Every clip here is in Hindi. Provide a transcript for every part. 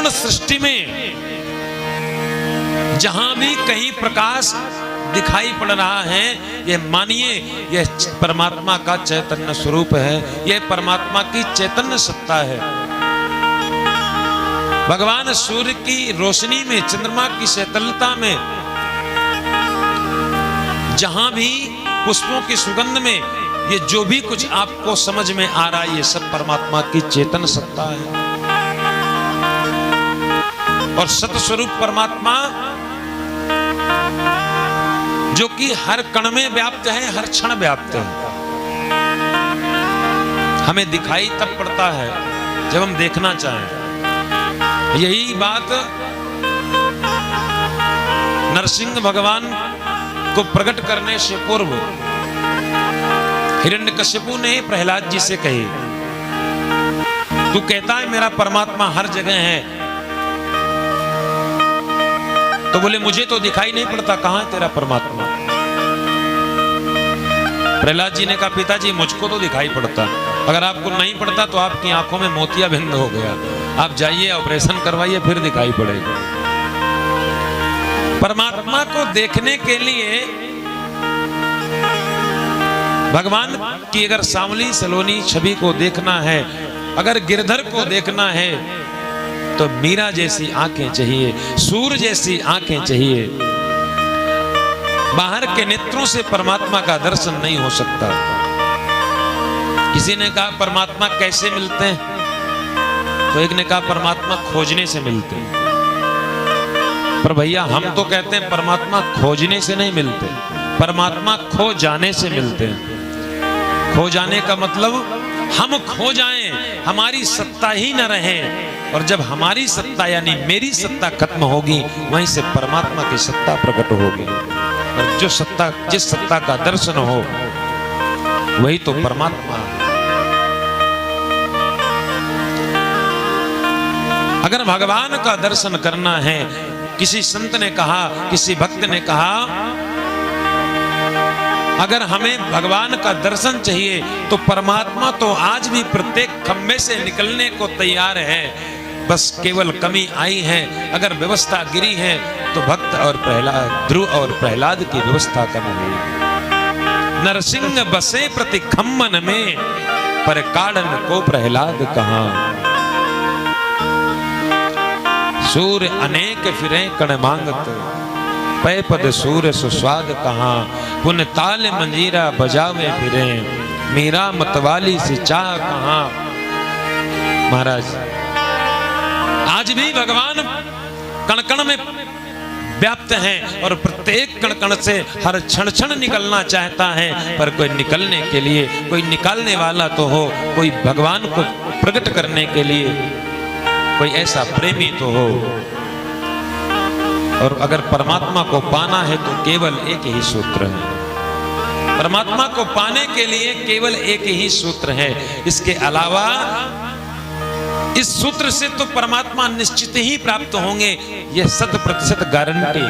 संपूर्ण सृष्टि में जहां भी कहीं प्रकाश दिखाई पड़ रहा है, यह मानिए यह परमात्मा का चैतन्य स्वरूप है, यह परमात्मा की चैतन्य सत्ता है। भगवान सूर्य की रोशनी में, चंद्रमा की शीतलता में, जहां भी पुष्पों की सुगंध में, ये जो भी कुछ आपको समझ में आ रहा है, ये सब परमात्मा की चेतन सत्ता है। और सत स्वरूप परमात्मा जो कि हर कण में व्याप्त है, हर क्षण व्याप्त है। हमें दिखाई तब पड़ता है जब हम देखना चाहें। यही बात नरसिंह भगवान को प्रकट करने से पूर्व हिरण्यकश्यपु ने प्रहलाद जी से कही, तू कहता है मेरा परमात्मा हर जगह है, तो बोले मुझे तो दिखाई नहीं पड़ता, कहां है तेरा परमात्मा? प्रहलाद जी ने कहा, पिताजी मुझको तो दिखाई पड़ता, अगर आपको नहीं पड़ता तो आपकी आंखों में मोतियाबिंद हो गया, आप जाइए ऑपरेशन करवाइए फिर दिखाई पड़ेगा। परमात्मा को देखने के लिए भगवान की अगर सांवली सलोनी छवि को देखना है, अगर गिरधर को देखना है, तो मीरा जैसी आंखें चाहिए, सूर्य जैसी आंखें चाहिए। बाहर के नेत्रों से परमात्मा का दर्शन नहीं हो सकता। किसी ने कहा परमात्मा कैसे मिलते हैं, तो एक ने कहा परमात्मा खोजने से मिलते हैं। पर भैया हम तो कहते हैं परमात्मा खोजने से नहीं मिलते, परमात्मा खो जाने से मिलते हैं। खो जाने का मतलब हम खो जाएं, हमारी सत्ता ही न रहे, और जब हमारी सत्ता यानी मेरी सत्ता खत्म होगी, वहीं से परमात्मा की सत्ता प्रकट होगी। और जो सत्ता, जिस सत्ता का दर्शन हो, वही तो परमात्मा। अगर भगवान का दर्शन करना है, किसी संत ने कहा, किसी भक्त ने कहा, अगर हमें भगवान का दर्शन चाहिए तो परमात्मा तो आज भी प्रत्येक खंबे से निकलने को तैयार है, बस केवल कमी आई है। अगर व्यवस्था गिरी है तो भक्त और प्रहलाद, ध्रुव और प्रहलाद की व्यवस्था कम हुई। नरसिंह बसे प्रति खम्मन में, पर काड़न को प्रहलाद कहां। सूर्य अनेक फिरे कण मांगत, पै पद सूर्य सुस्वाद कहां। पुन ताल मंजीरा बजावे फिरे, मीरा मतवाली से चाह कहां। महाराज आज भी भगवान कण कण में व्याप्त हैं और प्रत्येक कण कण से हर क्षण क्षण निकलना चाहता है, पर कोई निकलने के लिए कोई निकालने वाला तो हो, कोई भगवान को प्रकट करने के लिए कोई ऐसा प्रेमी तो हो। और अगर परमात्मा को पाना है तो केवल एक ही सूत्र है, परमात्मा को पाने के लिए केवल एक ही सूत्र है। इसके अलावा इस सूत्र से तो परमात्मा निश्चित ही प्राप्त होंगे, यह 100% गारंटी।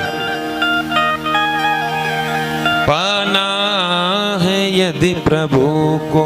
पाना है यदि प्रभु को